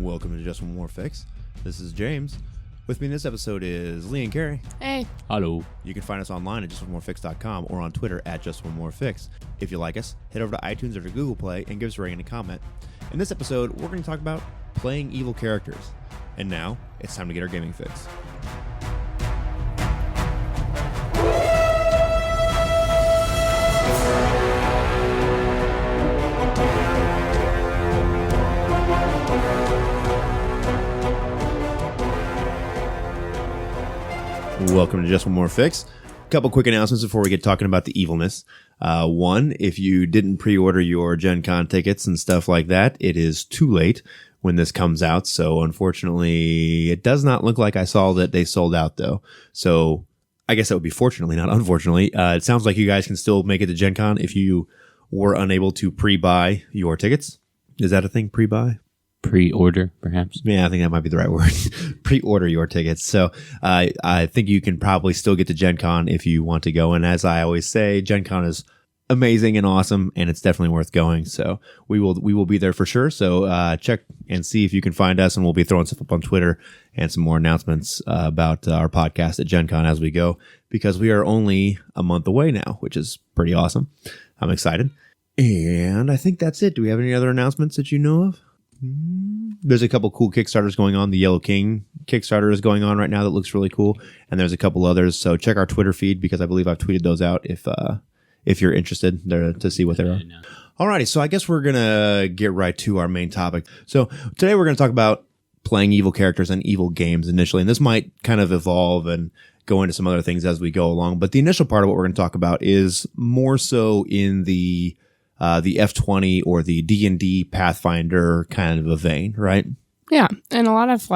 Welcome to Just One More Fix. This is James. With me in this episode is Lee and Carrie. Hey. Hello. You can find us online at justonemorefix.com or on Twitter at justonemorefix. If you like us, head over to iTunes or to Google Play and give us a rating and a comment. In this episode, we're going to talk about playing evil characters. And now, it's time to get our gaming fix. Welcome to Just One More Fix. A couple quick announcements before we get talking about the evilness. One, if you didn't pre-order your Gen Con tickets and stuff like that, it is too late when this comes out. So unfortunately, it does not look like I saw that they sold out though. So I guess that would be fortunately, not unfortunately. It sounds like you guys can still make it to Gen Con if you were unable to pre-buy your tickets. Is that a thing, pre-buy? Pre-order, perhaps? Yeah, I think that might be the right word. Pre-order your tickets. So I think you can probably still get to Gen Con if you want to go. And as I always say, Gen Con is amazing and awesome, and it's definitely worth going. So we will be there for sure. So check and see if you can find us, and we'll be throwing stuff up on Twitter and some more announcements about our podcast at Gen Con as we go, because we are only a month away now, which is pretty awesome. I'm excited. And I think that's it. Do we have any other announcements that you know of? There's a couple cool Kickstarters going on. The Yellow King Kickstarter is going on right now that looks really cool, and there's a couple others. So check our Twitter feed because I believe I've tweeted those out if you're interested there to see what they are. Alrighty, so I guess we're gonna get right to our main topic. So today we're gonna talk about playing evil characters and evil games initially, and this might kind of evolve and go into some other things as we go along. But the initial part of what we're gonna talk about is more so in the F20 or the D&D Pathfinder kind of a vein, right? Yeah, and a lot of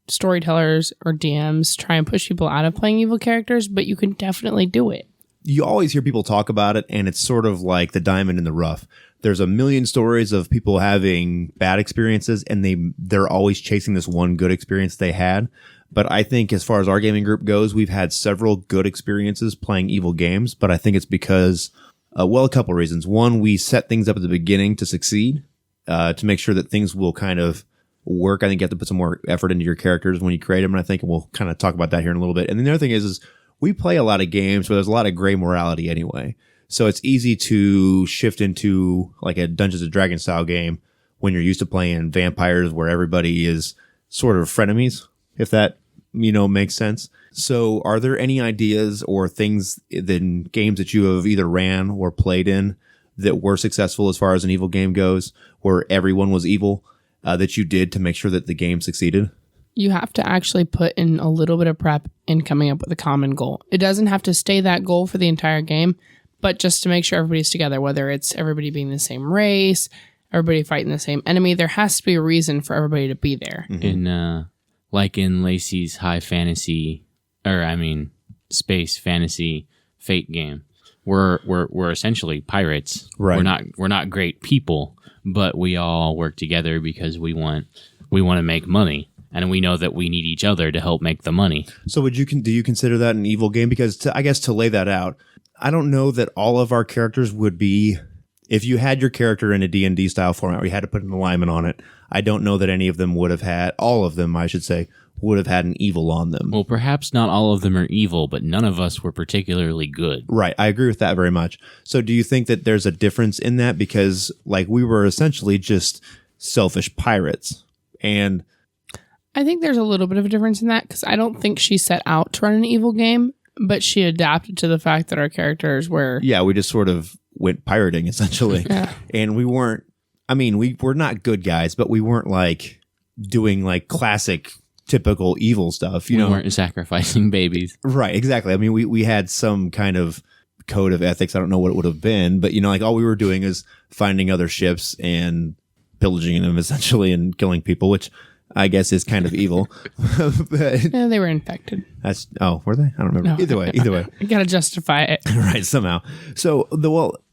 storytellers or DMs try and push people out of playing evil characters, but you can definitely do it. You always hear people talk about it, and it's sort of like the diamond in the rough. There's a million stories of people having bad experiences, and they're always chasing this one good experience they had. But I think as far as our gaming group goes, we've had several good experiences playing evil games, but I think it's because a couple of reasons. One, we set things up at the beginning to succeed, to make sure that things will kind of work. I think you have to put some more effort into your characters when you create them, and I think we'll kind of talk about that here in a little bit. And then the other thing is we play a lot of games where there's a lot of gray morality anyway. So it's easy to shift into like a Dungeons & Dragons style game when you're used to playing vampires where everybody is sort of frenemies, if that, makes sense. So are there any ideas or things in games that you have either ran or played in that were successful as far as an evil game goes, where everyone was evil, that you did to make sure that the game succeeded? You have to actually put in a little bit of prep in coming up with a common goal. It doesn't have to stay that goal for the entire game, but just to make sure everybody's together, whether it's everybody being the same race, everybody fighting the same enemy, there has to be a reason for everybody to be there. Mm-hmm. In Lacey's space fantasy fate game, we're essentially pirates. Right. We're not great people, but we all work together because we want to make money, and we know that we need each other to help make the money. So do you consider that an evil game? Because to lay that out, I don't know that all of our characters would be. If you had your character in a D&D style format where you had to put an alignment on it, I don't know that any of them would have had, all of them, I should say, would have had an evil on them. Well, perhaps not all of them are evil, but none of us were particularly good. Right. I agree with that very much. So do you think that there's a difference in that? Because we were essentially just selfish pirates. And I think there's a little bit of a difference in that because I don't think she set out to run an evil game, but she adapted to the fact that our characters were... Yeah, we just sort of went pirating, essentially. Yeah. And we weren't... we were not good guys, but we weren't doing classic, typical evil stuff. We weren't sacrificing babies. Right, exactly. We had some kind of code of ethics. I don't know what it would have been, but all we were doing is finding other ships and pillaging them, essentially, and killing people, which I guess is kind of evil. Yeah, they were infected. Were they? I don't remember. No. Either way. You gotta justify it. Right, somehow. So,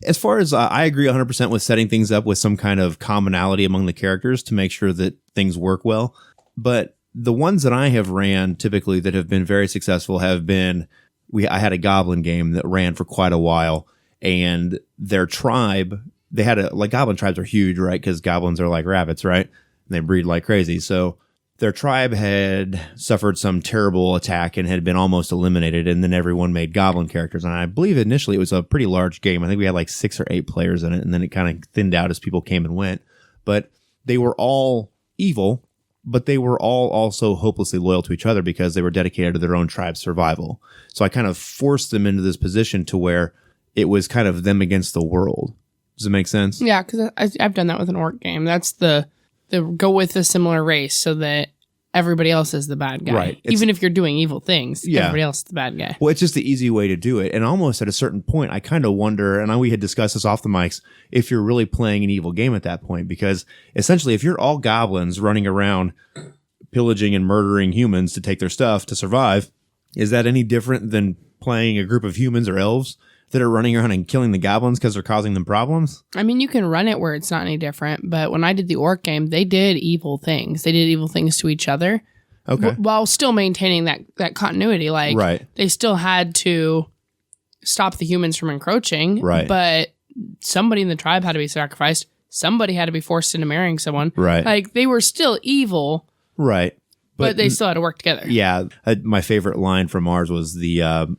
as far as I agree 100% with setting things up with some kind of commonality among the characters to make sure that things work well. But the ones that I have ran typically that have been very successful have been, I had a goblin game that ran for quite a while, and their tribe, they had goblin tribes are huge, right? Because goblins are like rabbits, right? They breed like crazy. So their tribe had suffered some terrible attack and had been almost eliminated, and then everyone made goblin characters. And I believe initially it was a pretty large game. I think we had like 6 or 8 players in it, and then it kind of thinned out as people came and went. But they were all evil, but they were all also hopelessly loyal to each other because they were dedicated to their own tribe's survival. So I kind of forced them into this position to where it was kind of them against the world. Does it make sense? Yeah, because I've done that with an orc game. That's the go with a similar race so that everybody else is the bad guy. Right. Even if you're doing evil things, everybody else is the bad guy. Well, it's just the easy way to do it. And almost at a certain point, I kind of wonder, and we had discussed this off the mics, if you're really playing an evil game at that point. Because essentially, if you're all goblins running around pillaging and murdering humans to take their stuff to survive, is that any different than playing a group of humans or elves that are running around and killing the goblins because they're causing them problems? I mean, you can run it where it's not any different, but when I did the orc game, they did evil things. They did evil things to each other. Okay. While still maintaining that continuity. Like, right. They still had to stop the humans from encroaching. Right. But somebody in the tribe had to be sacrificed. Somebody had to be forced into marrying someone. Right. Like, they were still evil. Right. But they still had to work together. Yeah. My favorite line from ours was the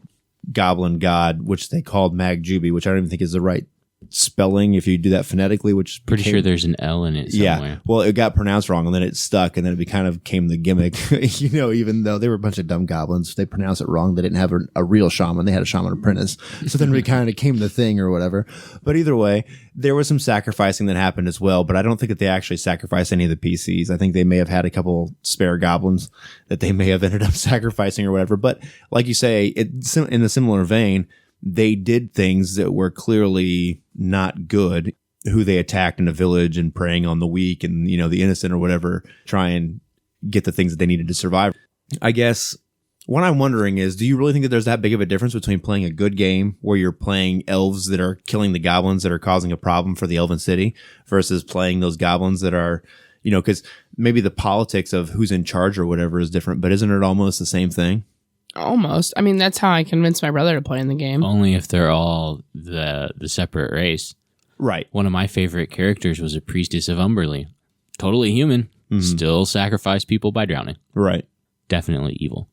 goblin god, which they called Magjubi, which I don't even think is the right spelling if you do that phonetically, which Pretty sure there's an L in it somewhere. Yeah. Well, it got pronounced wrong and then it stuck and then it kind of became the gimmick. Even though they were a bunch of dumb goblins, they pronounced it wrong. They didn't have a real shaman. They had a shaman apprentice. So then it kind of became the thing or whatever. But either way, there was some sacrificing that happened as well. But I don't think that they actually sacrificed any of the PCs. I think they may have had a couple spare goblins that they may have ended up sacrificing or whatever. But like you say, in a similar vein, they did things that were clearly not good, who they attacked in a village and preying on the weak and, the innocent or whatever, try and get the things that they needed to survive. I guess what I'm wondering is, do you really think that there's that big of a difference between playing a good game where you're playing elves that are killing the goblins that are causing a problem for the Elven City versus playing those goblins that are, because maybe the politics of who's in charge or whatever is different, but isn't it almost the same thing? Almost. I mean, that's how I convinced my brother to play in the game. Only if they're all the separate race. Right. One of my favorite characters was a priestess of Umberly. Totally human. Mm-hmm. Still sacrifice people by drowning. Right. Definitely evil.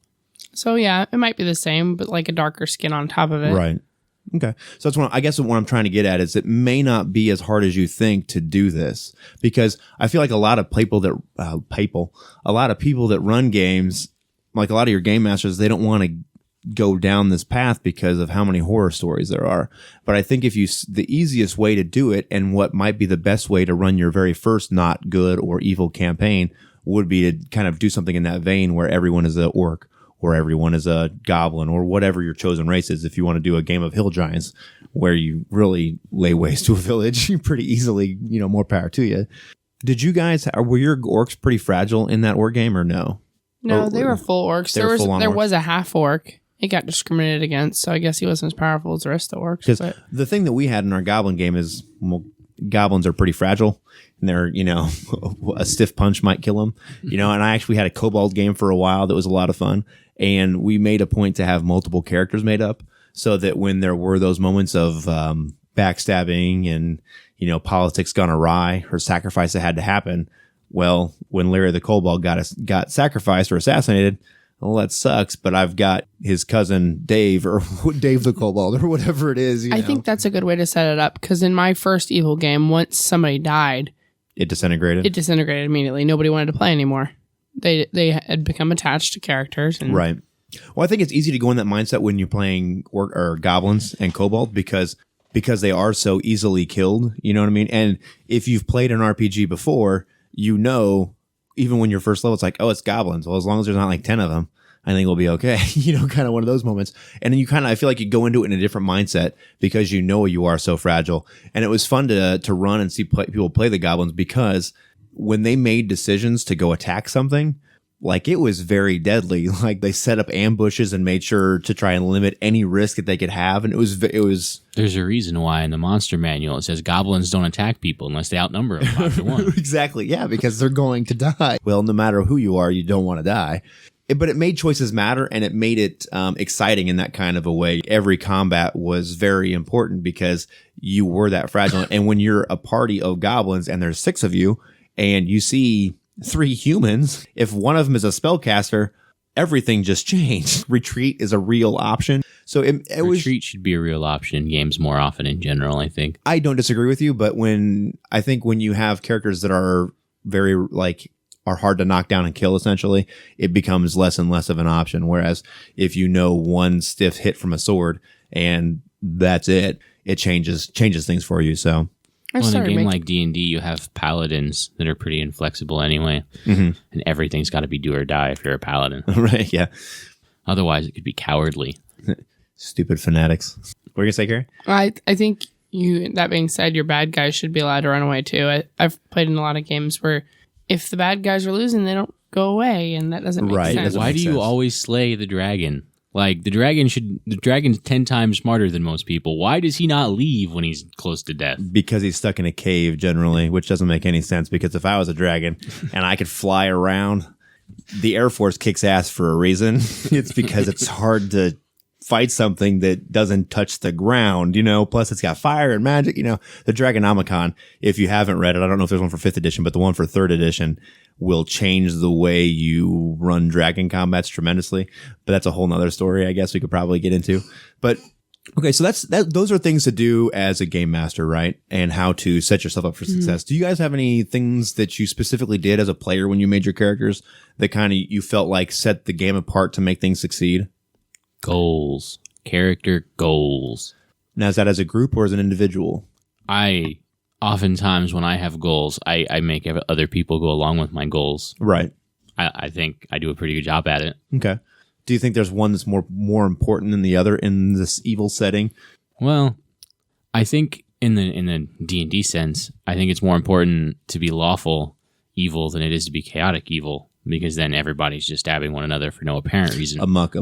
So yeah, it might be the same, but like a darker skin on top of it. Right. Okay. So that's what I'm trying to get at is it may not be as hard as you think to do this, because I feel like a lot of people that run games, like a lot of your game masters, they don't want to go down this path because of how many horror stories there are. But I think the easiest way to do it, and what might be the best way to run your very first not good or evil campaign, would be to kind of do something in that vein where everyone is an orc or everyone is a goblin or whatever your chosen race is. If you want to do a game of hill giants where you really lay waste to a village pretty easily, more power to you. Were your orcs pretty fragile in that orc game or no? No, they were full orcs. There was a half orc. He got discriminated against, so I guess he wasn't as powerful as the rest of the orcs. Because the thing that we had in our goblin game is, goblins are pretty fragile, and they're, a stiff punch might kill them, and I actually had a kobold game for a while that was a lot of fun, and we made a point to have multiple characters made up so that when there were those moments of backstabbing and, politics gone awry or sacrifice that had to happen, well, when Larry the Kobold got sacrificed or assassinated, well, that sucks, but I've got his cousin Dave, or Dave the Kobold, or whatever it is. I think that's a good way to set it up, because in my first evil game, once somebody died, it disintegrated. It disintegrated immediately. Nobody wanted to play anymore. They had become attached to characters. And right. Well, I think it's easy to go in that mindset when you're playing or goblins and kobold because they are so easily killed. You know what I mean? And if you've played an RPG before, even when you're first level, it's like, oh, it's goblins. Well, as long as there's not like 10 of them, I think we'll be okay. Kind of one of those moments. And then I feel like you go into it in a different mindset because you are so fragile. And it was fun to run and see people play the goblins, because when they made decisions to go attack something, like, it was very deadly. Like, they set up ambushes and made sure to try and limit any risk that they could have. And it was. There's a reason why in the monster manual it says goblins don't attack people unless they outnumber them 5-1. Exactly. Yeah, because they're going to die. Well, no matter who you are, you don't want to die. But it made choices matter, and it made it exciting in that kind of a way. Every combat was very important because you were that fragile. And when you're a party of goblins and there's 6 of you, and you see 3 humans. If one of them is a spellcaster, everything just changed. Retreat is a real option. So it was. Retreat should be a real option in games more often in general, I think. I don't disagree with you, but when you have characters that are very are hard to knock down and kill, essentially, it becomes less and less of an option. Whereas if you know one stiff hit from a sword and that's it, it changes things for you. So well, in a game like D&D, you have paladins that are pretty inflexible anyway, and everything's got to be do or die if you're a paladin. Right? Yeah. Otherwise, it could be cowardly. Stupid fanatics. What are you gonna say, Carrie? I think that being said, your bad guys should be allowed to run away too. I've played in a lot of games where if the bad guys are losing, they don't go away, and that doesn't make sense. Why do you always slay the dragon? Like, the dragon's 10 times smarter than most people. Why does he not leave when he's close to death? Because he's stuck in a cave generally, which doesn't make any sense, because if I was a dragon and I could fly around, the Air Force kicks ass for a reason. It's because it's hard to fight something that doesn't touch the ground, plus it's got fire and magic, the Dragonomicon, if you haven't read it, I don't know if there's one for 5th edition, but the one for 3rd edition will change the way you run dragon combats tremendously. But that's a whole nother story, I guess we could probably get into. But okay, so those are things to do as a game master, right? And how to set yourself up for success. Do you guys have any things that you specifically did as a player when you made your characters that kind of you felt like set the game apart to make things succeed? Goals. Character goals. Now, is that as a group or as an individual? Oftentimes when I have goals, I make other people go along with my goals. Right. I think I do a pretty good job at it. Okay. Do you think there's one that's more important than the other in this evil setting? Well, I think in the D&D sense, I think it's more important to be lawful evil than it is to be chaotic evil, because then everybody's just stabbing one another for no apparent reason. Amok.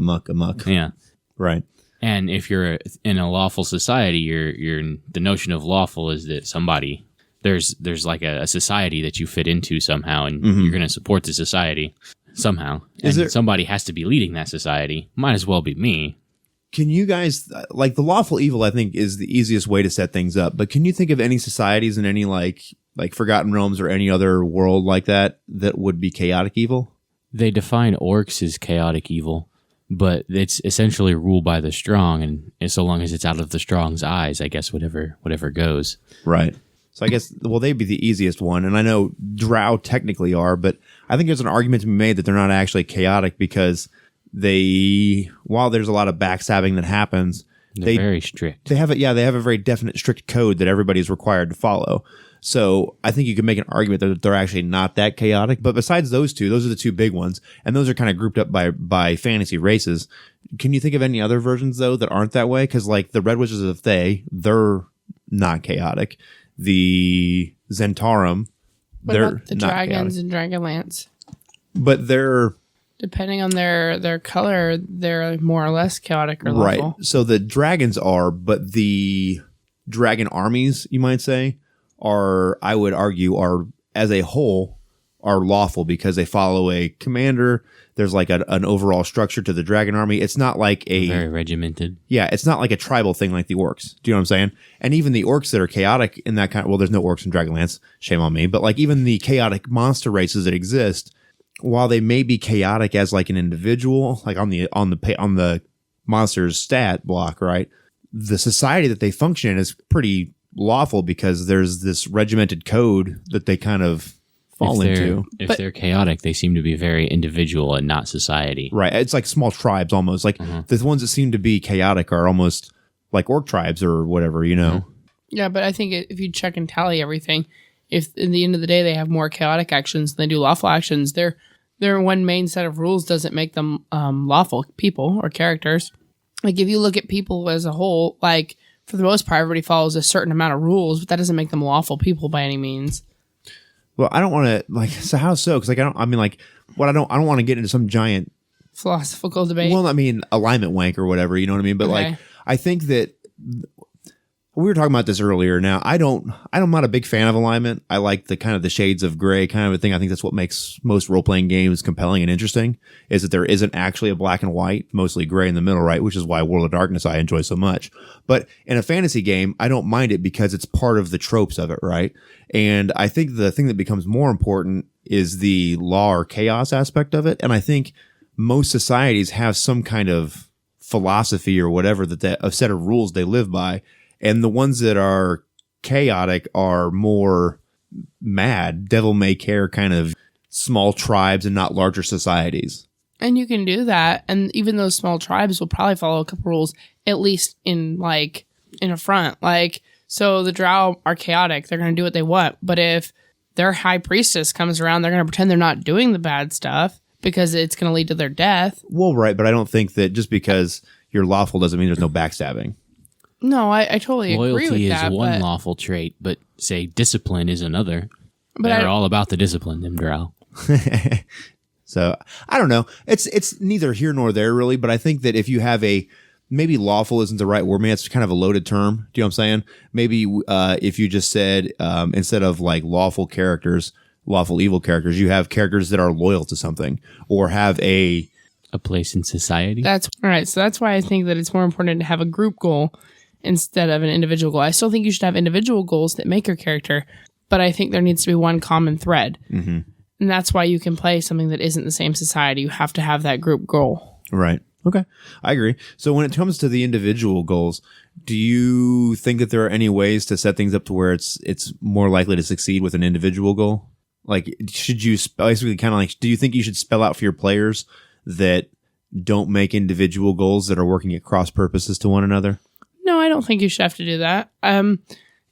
Yeah. Right. And if you're in a lawful society, you're the notion of lawful is that somebody there's like a society that you fit into somehow, and you're going to support the society somehow. And somebody has to be leading that society. Might as well be me. Can you guys, like, the lawful evil, I think, is the easiest way to set things up. But can you think of any societies in any like Forgotten Realms or any other world like that would be chaotic evil? They define orcs as chaotic evil, but it's essentially ruled by the strong, and so long as it's out of the strong's eyes, I guess whatever goes. Right. So I guess, they'd be the easiest one. And I know Drow technically are, but I think there's an argument to be made that they're not actually chaotic because while there's a lot of backstabbing that happens, they're very strict. They have a very definite, strict code that everybody's required to follow. So I think you could make an argument that they're actually not that chaotic. But besides those two, those are the two big ones. And those are kind of grouped up by fantasy races. Can you think of any other versions, though, that aren't that way? Because, like, the Red Witches of Thay, they're not chaotic. The Zentarum, what about the dragons and Dragonlance? But they're... Depending on their color, they're more or less chaotic or lawful. Right. So the dragons are, but the dragon armies, you might say, I would argue, are as a whole, are lawful because they follow a commander. There's like an overall structure to the dragon army. It's not like very regimented. Yeah, it's not like a tribal thing like the orcs. Do you know what I'm saying? And even the orcs that are chaotic in that kind of, there's no orcs in Dragonlance. Shame on me. But like even the chaotic monster races that exist, while they may be chaotic as like an individual, like on the monster's stat block, right? The society that they function in is pretty lawful because there's this regimented code that they kind of fall into. If they're chaotic, they seem to be very individual and not society. Right. It's like small tribes almost. Like the ones that seem to be chaotic are almost like orc tribes or whatever, Yeah, but I think if you check and tally everything, if in the end of the day they have more chaotic actions than they do lawful actions, their one main set of rules doesn't make them lawful people or characters. Like if you look at people as a whole, like for the most part, everybody follows a certain amount of rules, but that doesn't make them lawful people by any means. Well, I don't want to so how so? Because I don't want to get into some giant philosophical debate. Well, I mean, alignment wank or whatever, you know what I mean? But okay. I think that we were talking about this earlier. Now, I'm not a big fan of alignment. I like the kind of the shades of gray kind of a thing. I think that's what makes most role-playing games compelling and interesting, is that there isn't actually a black and white, mostly gray in the middle, right? Which is why World of Darkness I enjoy so much. But in a fantasy game, I don't mind it because it's part of the tropes of it, right? And I think the thing that becomes more important is the law or chaos aspect of it. And I think most societies have some kind of philosophy or whatever a set of rules they live by. And the ones that are chaotic are more mad, devil may care kind of small tribes and not larger societies. And you can do that. And even those small tribes will probably follow a couple rules, at least in a front. Like, so the Drow are chaotic. They're going to do what they want. But if their high priestess comes around, they're going to pretend they're not doing the bad stuff because it's going to lead to their death. Well, right. But I don't think that just because you're lawful doesn't mean there's no backstabbing. No, I totally agree with that. Loyalty is one lawful trait, but say discipline is another. But they're all about the discipline, them Drow. So I don't know. It's neither here nor there really, but I think that if you have maybe lawful isn't the right word. Maybe it's kind of a loaded term. Do you know what I'm saying? Maybe if you just said instead of like lawful characters, lawful evil characters, you have characters that are loyal to something or have a place in society. That's all right. So that's why I think that it's more important to have a group goal instead of an individual goal. I still think you should have individual goals that make your character, but I think there needs to be one common thread. Mm-hmm. And that's why you can play something that isn't the same society. You have to have that group goal. Right. Okay. I agree. So when it comes to the individual goals, do you think that there are any ways to set things up to where it's more likely to succeed with an individual goal? Like, should you basically kind of like, do you think you should spell out for your players that don't make individual goals that are working at cross purposes to one another? No, I don't think you should have to do that.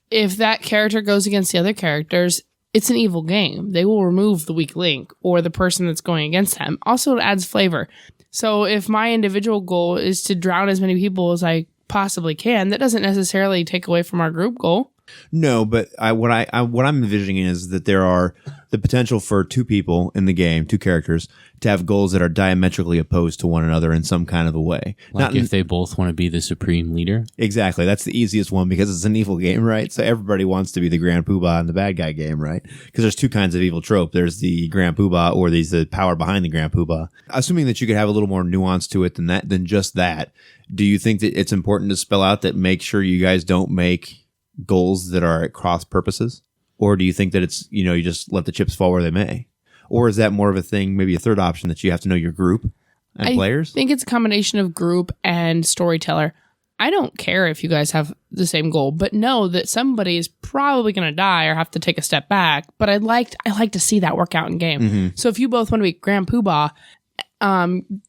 If that character goes against the other characters, it's an evil game. They will remove the weak link or the person that's going against them. Also, it adds flavor. So if my individual goal is to drown as many people as I possibly can, that doesn't necessarily take away from our group goal. No, but what I'm envisioning is that there are the potential for two people in the game, two characters, to have goals that are diametrically opposed to one another in some kind of a way. Like if they both want to be the supreme leader? Exactly. That's the easiest one because it's an evil game, right? So everybody wants to be the Grand Poobah in the bad guy game, right? Because there's two kinds of evil trope. There's the Grand Poobah or there's the power behind the Grand Poobah. Assuming that you could have a little more nuance to it than just that, do you think that it's important to spell out that make sure you guys don't make goals that are at cross purposes? Or do you think that it's, you just let the chips fall where they may? Or is that more of a thing, maybe a third option that you have to know your group and players? I think it's a combination of group and storyteller. I don't care if you guys have the same goal, but know that somebody is probably going to die or have to take a step back. But I like to see that work out in game. Mm-hmm. So if you both want to be Grand Poobah,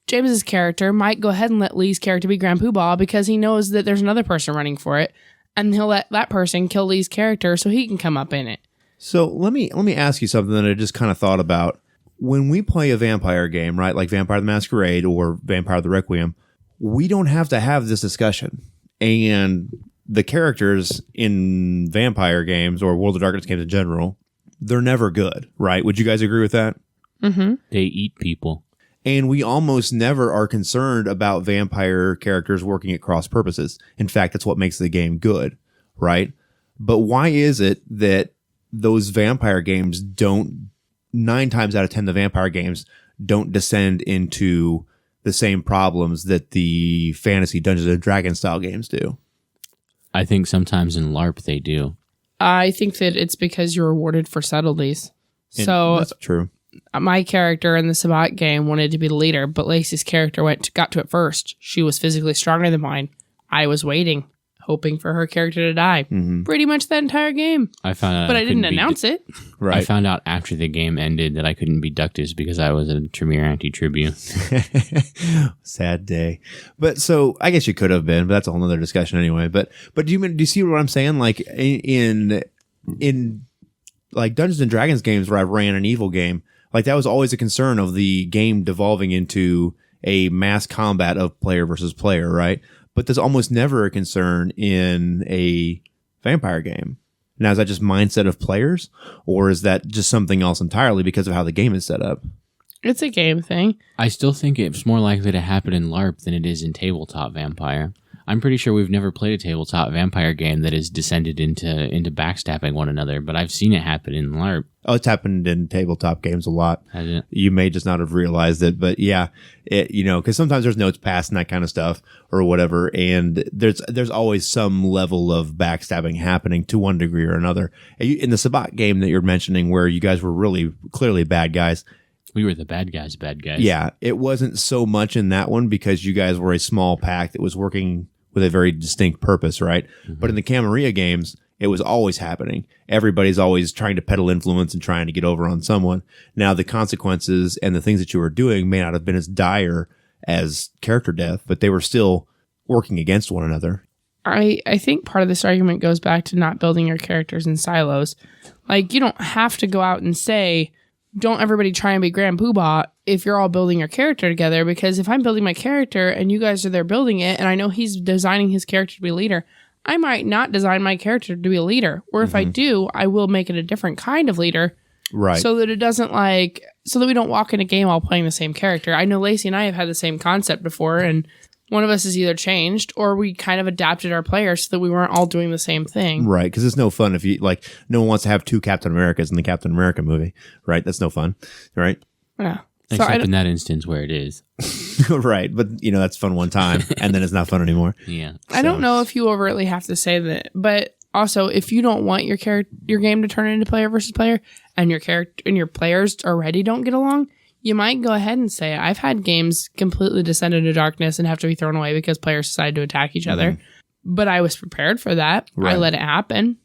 James's character might go ahead and let Lee's character be Grand Poobah because he knows that there's another person running for it. And he'll let that person kill Lee's character so he can come up in it. So let me ask you something that I just kind of thought about. When we play a vampire game, right, like Vampire the Masquerade or Vampire the Requiem, we don't have to have this discussion. And the characters in vampire games or World of Darkness games in general, they're never good, right? Would you guys agree with that? Mm-hmm. They eat people. And we almost never are concerned about vampire characters working at cross purposes. In fact, that's what makes the game good, right? But why is it that those vampire games don't, 9 times out of 10, the vampire games don't descend into the same problems that the fantasy Dungeons and Dragons style games do? I think sometimes in LARP they do. I think that it's because you're rewarded for subtleties. And so that's true. My character in the Sabbat game wanted to be the leader, but Lacey's character got to it first. She was physically stronger than mine. I was waiting, hoping for her character to die. Mm-hmm. Pretty much that entire game. I found out, but I didn't announce it. Right. I found out after the game ended that I couldn't be Ductus because I was a Tremere anti-tribute. Sad day. But so I guess you could have been, but that's a whole other discussion anyway. But do you see what I'm saying? Like in like Dungeons and Dragons games where I ran an evil game, like that was always a concern of the game devolving into a mass combat of player versus player, right? But there's almost never a concern in a vampire game. Now, is that just mindset of players, or is that just something else entirely because of how the game is set up? It's a game thing. I still think it's more likely to happen in LARP than it is in tabletop vampire. I'm pretty sure we've never played a tabletop vampire game that has descended into backstabbing one another, but I've seen it happen in LARP. Oh, it's happened in tabletop games a lot. Has it? You may just not have realized it, but yeah, because sometimes there's notes passed and that kind of stuff or whatever, and there's always some level of backstabbing happening to one degree or another. In the Sabbat game that you're mentioning, where you guys were really clearly bad guys. We were the bad guys. Yeah, it wasn't so much in that one because you guys were a small pack that was working with a very distinct purpose, right? Mm-hmm. But in the Camarilla games, it was always happening. Everybody's always trying to peddle influence and trying to get over on someone. Now, the consequences and the things that you were doing may not have been as dire as character death, but they were still working against one another. I think part of this argument goes back to not building your characters in silos. Like, you don't have to go out and say, don't everybody try and be Grand Poobah if you're all building your character together, because if I'm building my character and you guys are there building it and I know he's designing his character to be a leader, I might not design my character to be a leader. Or if I do, I will make it a different kind of leader. Right. So that it doesn't so that we don't walk in a game all playing the same character. I know Lacey and I have had the same concept before, and one of us has either changed or we kind of adapted our players so that we weren't all doing the same thing. Right, because it's no fun if no one wants to have two Captain Americas in the Captain America movie, right? That's no fun, right? Yeah. Except in that instance where it is. Right, but that's fun one time, and then it's not fun anymore. Yeah. I don't know if you overtly have to say that, but also if you don't want your game to turn into player versus player, and your character and your players already don't get along, you might go ahead and say, I've had games completely descend into darkness and have to be thrown away because players decided to attack each other. But I was prepared for that. Right. I let it happen.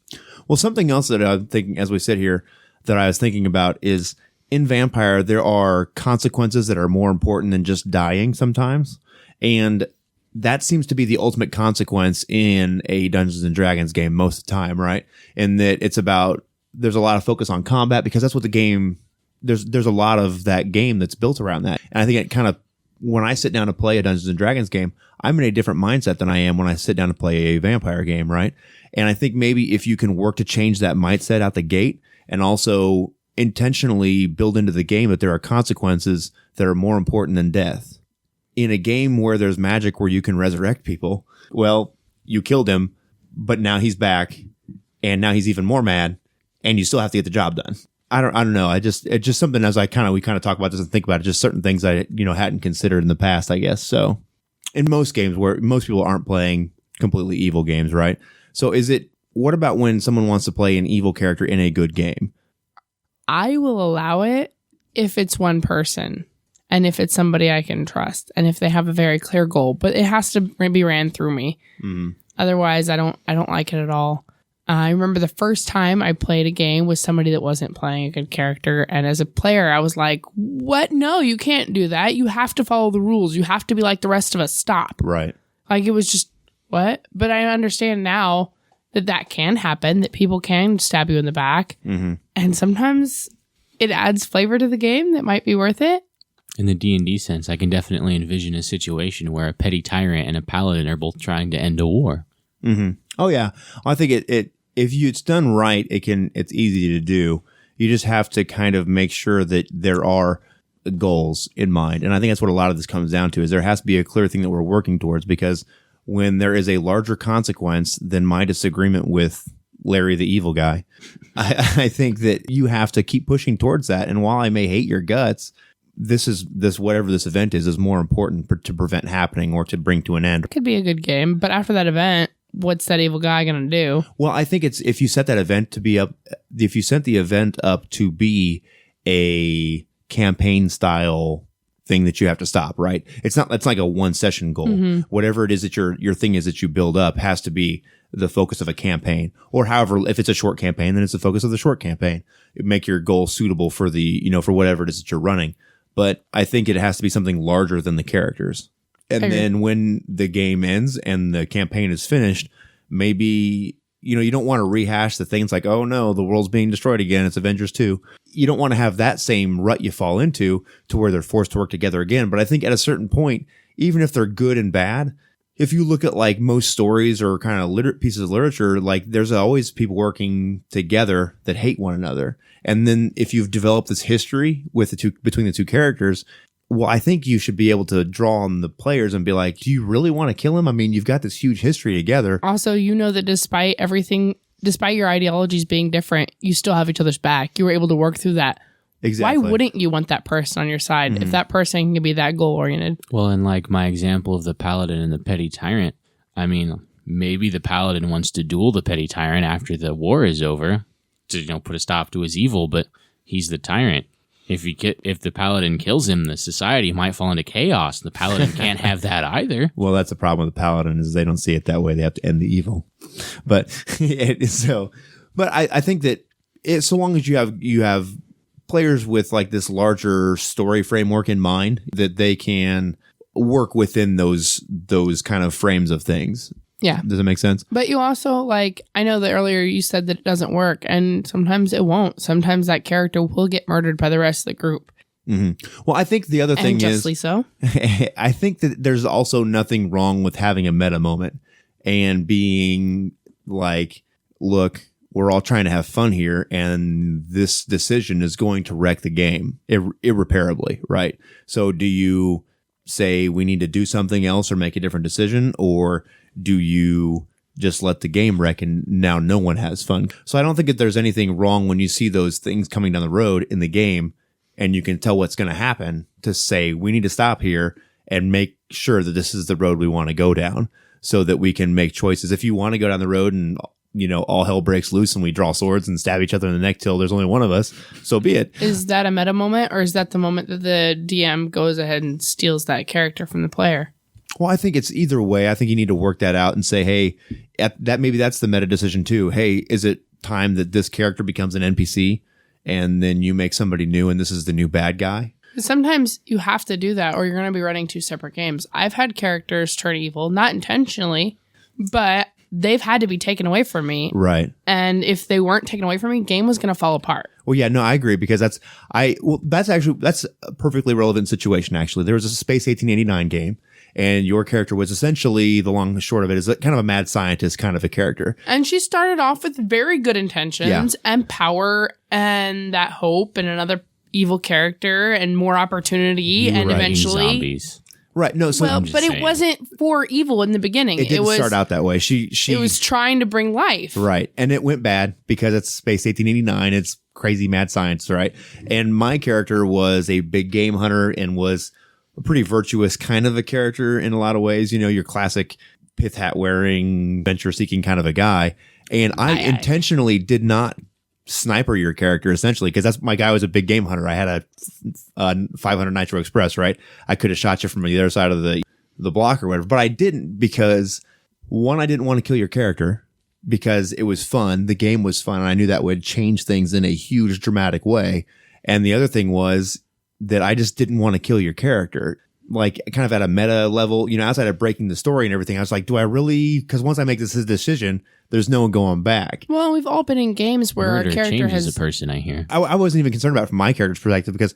Well, something else that I'm thinking as we sit here that I was thinking about is in Vampire, there are consequences that are more important than just dying sometimes. And that seems to be the ultimate consequence in a Dungeons and Dragons game most of the time, right? And that there's a lot of focus on combat because that's what the game... There's a lot of that game that's built around that. And I think it kind of, when I sit down to play a Dungeons and Dragons game, I'm in a different mindset than I am when I sit down to play a vampire game, right? And I think maybe if you can work to change that mindset out the gate and also intentionally build into the game that there are consequences that are more important than death. In a game where there's magic where you can resurrect people, well, you killed him, but now he's back and now he's even more mad and you still have to get the job done. I don't know. It's just something as we kind of talk about this and think about it, just certain things I, hadn't considered in the past, I guess. So in most games where most people aren't playing completely evil games, right? So what about when someone wants to play an evil character in a good game? I will allow it if it's one person and if it's somebody I can trust and if they have a very clear goal, but it has to be ran through me. Mm-hmm. Otherwise I don't like it at all. I remember the first time I played a game with somebody that wasn't playing a good character. And as a player, I was like, what? No, you can't do that. You have to follow the rules. You have to be like the rest of us. Stop. Right. Like it was just, what? But I understand now that can happen, that people can stab you in the back. Mm-hmm. And sometimes it adds flavor to the game that might be worth it. In the D&D sense, I can definitely envision a situation where a petty tyrant and a paladin are both trying to end a war. Mm-hmm. Oh, yeah. I think if it's done right, it's easy to do. You just have to kind of make sure that there are goals in mind. And I think that's what a lot of this comes down to, is there has to be a clear thing that we're working towards, because when there is a larger consequence than my disagreement with Larry the evil guy, I think that you have to keep pushing towards that. And while I may hate your guts, whatever this event is more important to prevent happening or to bring to an end. It could be a good game, but after that event, what's that evil guy going to do? Well, I think it's if you set that event to be up, if you set the event up to be a campaign style thing that you have to stop, right? It's like a one session goal. Mm-hmm. Whatever it is that your thing is that you build up has to be the focus of a campaign. Or however, if it's a short campaign, then it's the focus of the short campaign. Make your goal suitable for for whatever it is that you're running. But I think it has to be something larger than the characters. And then when the game ends and the campaign is finished, maybe, you don't want to rehash the things like, oh no, the world's being destroyed again. It's Avengers 2. You don't want to have that same rut you fall into to where they're forced to work together again. But I think at a certain point, even if they're good and bad, if you look at like most stories or kind of pieces of literature, like there's always people working together that hate one another. And then if you've developed this history with between the two characters, well, I think you should be able to draw on the players and be like, do you really want to kill him? I mean, you've got this huge history together. Also, you know that despite your ideologies being different, you still have each other's back. You were able to work through that. Exactly. Why wouldn't you want that person on your side if that person can be that goal oriented? Well, and like my example of the paladin and the petty tyrant, I mean, maybe the paladin wants to duel the petty tyrant after the war is over to put a stop to his evil, but he's the tyrant. If the paladin kills him, the society might fall into chaos. The paladin can't have that either. Well, that's the problem with the paladin is they don't see it that way. They have to end the evil. But I think that so long as you have players with like this larger story framework in mind, that they can work within those kind of frames of things. Yeah. Does that make sense? But you also, I know that earlier you said that it doesn't work, and sometimes it won't. Sometimes that character will get murdered by the rest of the group. Mm-hmm. Well, I think the other thing and justly so. I think that there's also nothing wrong with having a meta moment and being like, look, we're all trying to have fun here, and this decision is going to wreck the game irreparably, right? So do you say we need to do something else or make a different decision, or do you just let the game wreck and now no one has fun? So I don't think that there's anything wrong when you see those things coming down the road in the game and you can tell what's going to happen to say we need to stop here and make sure that this is the road we want to go down so that we can make choices. If you want to go down the road and all hell breaks loose and we draw swords and stab each other in the neck till there's only one of us, so be it. Is that a meta moment, or is that the moment that the DM goes ahead and steals that character from the player? Well, I think it's either way. I think you need to work that out and say, hey, maybe that's the meta decision too. Hey, is it time that this character becomes an NPC and then you make somebody new and this is the new bad guy? Sometimes you have to do that or you're going to be running two separate games. I've had characters turn evil, not intentionally, but they've had to be taken away from me. Right. And if they weren't taken away from me, game was going to fall apart. Well, yeah, no, I agree because that's a perfectly relevant situation. Actually, there was a Space 1889 game. And your character was essentially, the long and short of it, is kind of a mad scientist kind of a character. And she started off with very good intentions and power and that hope and another evil character and more opportunity and eventually zombies. Right. No, so but it wasn't for evil in the beginning. It didn't start out that way. It was trying to bring life. Right. And it went bad because it's Space 1889. It's crazy mad science, right? And my character was a big game hunter and was a pretty virtuous kind of a character in a lot of ways. Your classic pith hat wearing, venture seeking kind of a guy. And I intentionally did not sniper your character essentially because my guy was a big game hunter. I had a 500 Nitro Express, right? I could have shot you from the other side of the block or whatever, but I didn't because one, I didn't want to kill your character because it was fun. The game was fun. And I knew that would change things in a huge dramatic way. And the other thing was that I just didn't want to kill your character. Like kind of at a meta level, outside of breaking the story and everything, I was like, do I really? Because once I make this decision, there's no one going back. Well, we've all been in games where Murder our character changes has a person, I hear. I wasn't even concerned about it from my character's perspective because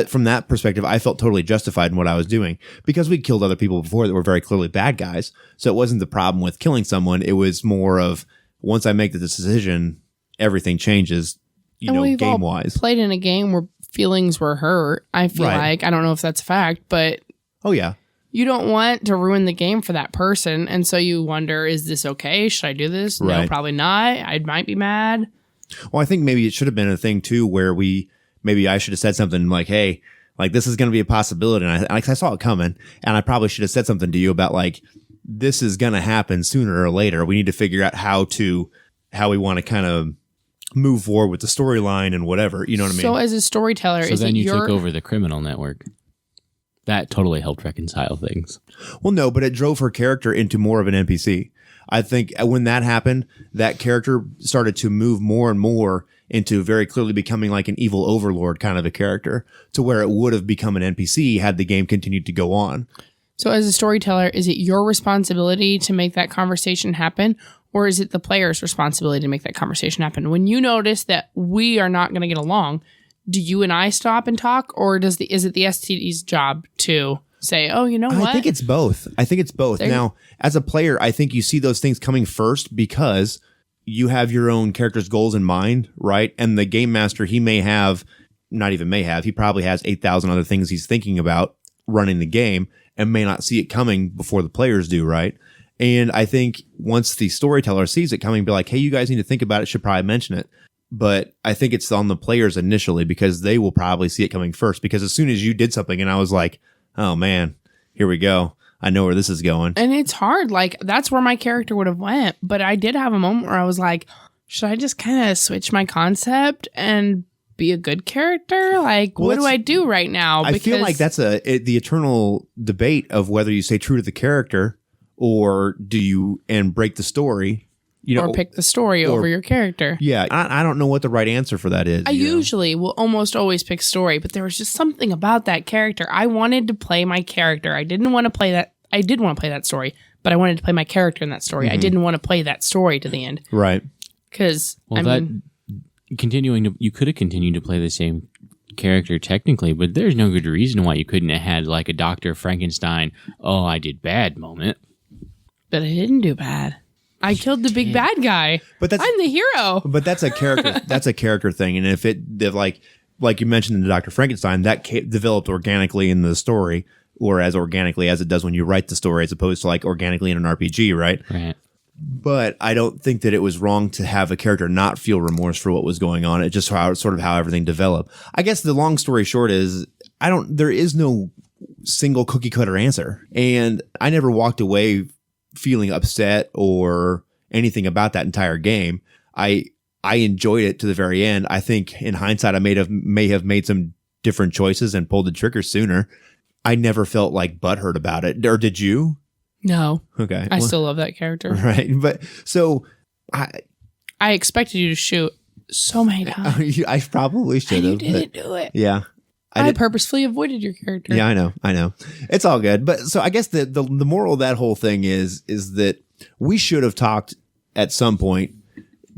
from that perspective, I felt totally justified in what I was doing because we'd killed other people before that were very clearly bad guys. So it wasn't the problem with killing someone. It was more of once I make the decision, everything changes, game wise. Played in a game where feelings were hurt. I feel like, I don't know if that's a fact, but oh yeah, you don't want to ruin the game for that person, and so you wonder, is this okay? Should I do this? Right. No, probably not. I might be mad. Well, I think maybe it should have been a thing too where maybe I should have said something like, hey, like this is going to be a possibility, and I saw it coming, and I probably should have said something to you about like this is going to happen sooner or later. We need to figure out how we want to kind of move forward with the storyline and whatever. You know what I mean? So as a storyteller, so then you took over the criminal network. That totally helped reconcile things. Well, no, but it drove her character into more of an NPC. I think when that happened, that character started to move more and more into very clearly becoming like an evil overlord kind of a character to where it would have become an NPC had the game continued to go on. So as a storyteller, is it your responsibility to make that conversation happen? Or is it the player's responsibility to make that conversation happen? When you notice that we are not going to get along, do you and I stop and talk? Or is it the STD's job to say, oh, you know what? I think it's both. Now, as a player, I think you see those things coming first because you have your own character's goals in mind, right? And the game master, he probably has 8,000 other things he's thinking about running the game and may not see it coming before the players do, right? And I think once the storyteller sees it coming, be like, hey, you guys need to think about it, should probably mention it. But I think it's on the players initially because they will probably see it coming first. Because as soon as you did something and I was like, oh man, here we go. I know where this is going. And it's hard. Like, that's where my character would have went. But I did have a moment where I was like, should I just kind of switch my concept and be a good character? Like, what do I do right now? I feel like that's the eternal debate of whether you stay true to the character or do you and break the story. Or pick the story over your character. Yeah, I don't know what the right answer for that is. I usually will almost always pick story, but there was just something about that character. I wanted to play my character. I didn't want to play that. I did want to play that story, but I wanted to play my character in that story. Mm-hmm. I didn't want to play that story to the end. Right. Because, you could have continued to play the same character technically, but there's no good reason why you couldn't have had like a Dr. Frankenstein, oh, I did bad moment. But I didn't do bad. I killed the big bad guy. But I'm the hero. But that's a character. That's a character thing. And if like you mentioned in the Dr. Frankenstein, that developed organically in the story, or as organically as it does when you write the story, as opposed to like organically in an RPG, right? Right. But I don't think that it was wrong to have a character not feel remorse for what was going on. It's just how everything developed. I guess the long story short is there is no single cookie cutter answer, and I never walked away feeling upset or anything about that entire game. I enjoyed it to the very end. I think in hindsight, I may have made some different choices and pulled the trigger sooner. I never felt like butthurt about it. Or did you? No. Okay. I still love that character. Right. But so I expected you to shoot so many times. I probably should have. And you didn't do it. Yeah. I purposefully avoided your character. Yeah, I know. It's all good. But so I guess the moral of that whole thing is that we should have talked at some point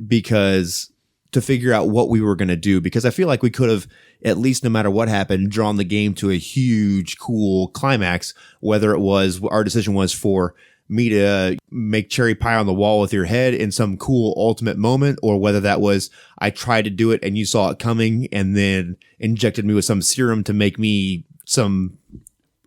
to figure out what we were going to do, because I feel like we could have, at least no matter what happened, drawn the game to a huge, cool climax, whether it was our decision was for me to make cherry pie on the wall with your head in some cool ultimate moment, or whether that was I tried to do it and you saw it coming and then injected me with some serum to make me some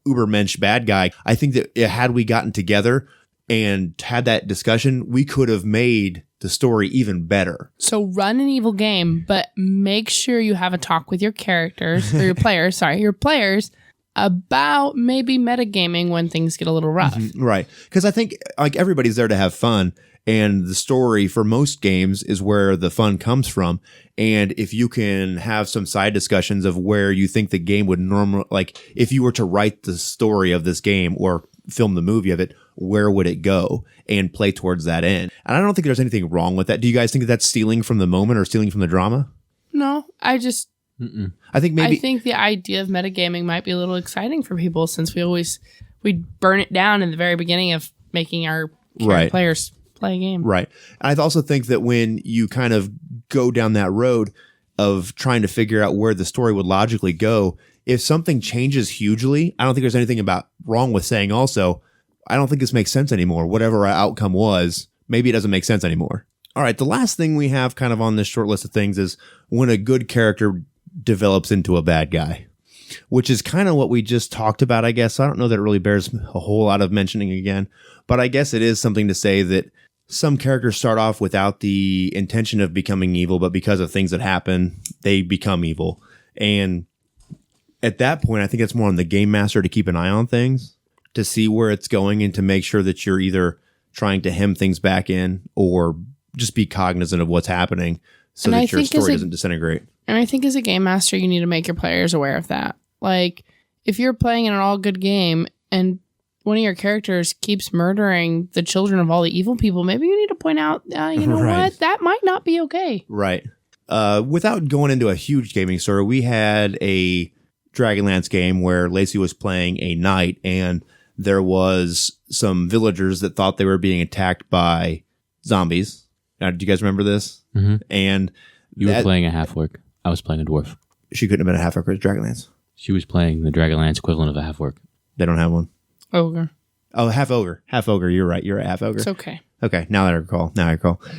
ubermensch bad guy. I think that had we gotten together and had that discussion, we could have made the story even better. So run an evil game, but make sure you have a talk with your characters or your players about maybe metagaming when things get a little rough. Mm-hmm. Right. Because I think like everybody's there to have fun, and the story for most games is where the fun comes from. And if you can have some side discussions of where you think the game would normally, like if you were to write the story of this game or film the movie of it, where would it go, and play towards that end. And I don't think there's anything wrong with that. Do you guys think that that's stealing from the moment or stealing from the drama? No, I think the idea of metagaming might be a little exciting for people, since we burn it down in the very beginning of making our players play a game. Right. I also think that when you kind of go down that road of trying to figure out where the story would logically go, if something changes hugely, I don't think there's anything wrong with saying also, I don't think this makes sense anymore. Whatever our outcome was, maybe it doesn't make sense anymore. All right. The last thing we have kind of on this short list of things is when a good character develops into a bad guy, which is kind of what we just talked about, I guess. I don't know that it really bears a whole lot of mentioning again, but I guess it is something to say that some characters start off without the intention of becoming evil, but because of things that happen, they become evil. And at that point, I think it's more on the game master to keep an eye on things, to see where it's going, and to make sure that you're either trying to hem things back in or just be cognizant of what's happening so that your story doesn't disintegrate. And I think as a game master, you need to make your players aware of that. Like, if you're playing in an all good game and one of your characters keeps murdering the children of all the evil people, maybe you need to point out, what? That might not be okay. Right. Without going into a huge gaming story, we had a Dragonlance game where Lacey was playing a knight, and there was some villagers that thought they were being attacked by zombies. Now, do you guys remember this? Mm-hmm. And you were playing a half-orc. I was playing a dwarf. She couldn't have been a half-orc with Dragonlance. She was playing the Dragonlance equivalent of a half-orc. They don't have one. Ogre. Oh, half ogre. Half ogre. You're right. You're a half ogre. It's okay. Okay. Now I recall.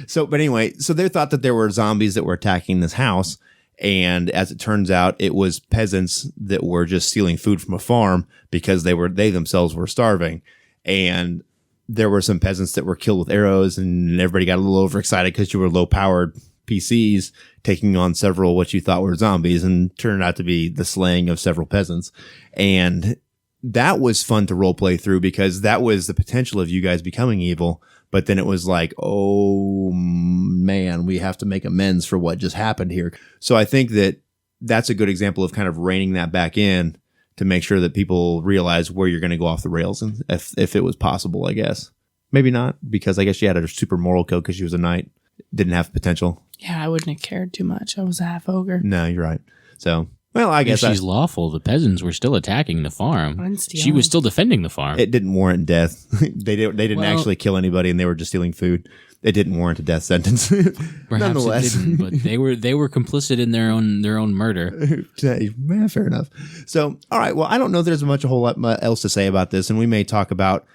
So, but anyway, so they thought that there were zombies that were attacking this house, And as it turns out, it was peasants that were just stealing food from a farm because they themselves were starving. And there were some peasants that were killed with arrows, and everybody got a little overexcited because you were low powered PCs taking on several what you thought were zombies, and turned out to be the slaying of several peasants. And that was fun to role play through because that was the potential of you guys becoming evil. But then it was like, oh man, we have to make amends for what just happened here. So I think that that's a good example of kind of reining that back in to make sure that people realize where you're going to go off the rails, and if it was possible, I guess. Maybe not, because I guess she had a super moral code because she was a knight. Didn't have potential. Yeah, I wouldn't have cared too much. I was a half ogre. No, you're right. So, well, I guess if she's lawful, the peasants were still attacking the farm. And She was still defending the farm. it didn't warrant death. They didn't Well- actually kill anybody, and they were just stealing food. It didn't warrant a death sentence. Perhaps Nonetheless. it didn't, but they were complicit in their own murder. Yeah, fair enough. So, all right. Well, I don't know if there's a whole lot else to say about this, and we may talk about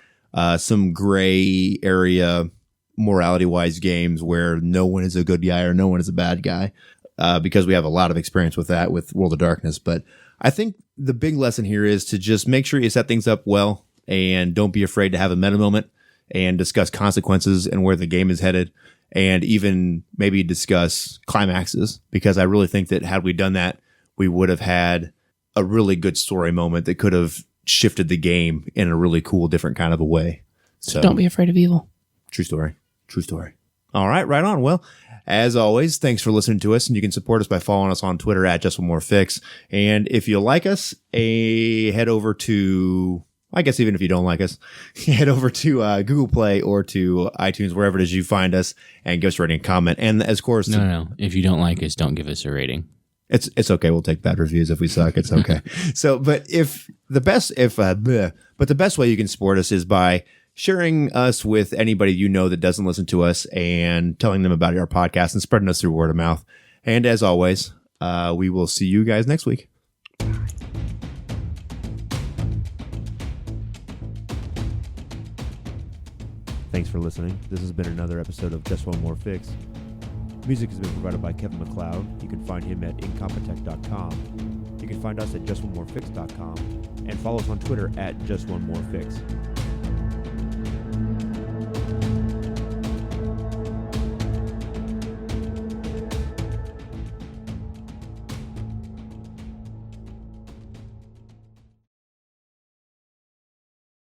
some gray area morality-wise games where no one is a good guy or no one is a bad guy, because we have a lot of experience with that with World of Darkness. But I think the big lesson here is to just make sure you set things up well, and don't be afraid to have a meta moment and discuss consequences and where the game is headed, and even maybe discuss climaxes, because I really think that had we done that, we would have had a really good story moment that could have shifted the game in a really cool, different kind of a way. So Don't be afraid of evil. True story. True story. All right, right on. Well, as always, thanks for listening to us, and you can support us by following us on Twitter at JustOneMoreFix. And if you like us, head over to, I guess even if you don't like us, head over to Google Play or to iTunes, wherever it is you find us, and give us a rating and comment. And of course, No. If you don't like us, don't give us a rating. It's okay. We'll take bad reviews if we suck. It's okay. But the best way you can support us is by sharing us with anybody you know that doesn't listen to us, and telling them about our podcast and spreading us through word of mouth. And as always, we will see you guys next week. Thanks for listening. This has been another episode of Just One More Fix. Music has been provided by Kevin MacLeod. You can find him at incompetech.com. You can find us at justonemorefix.com, and follow us on Twitter at JustOneMoreFix.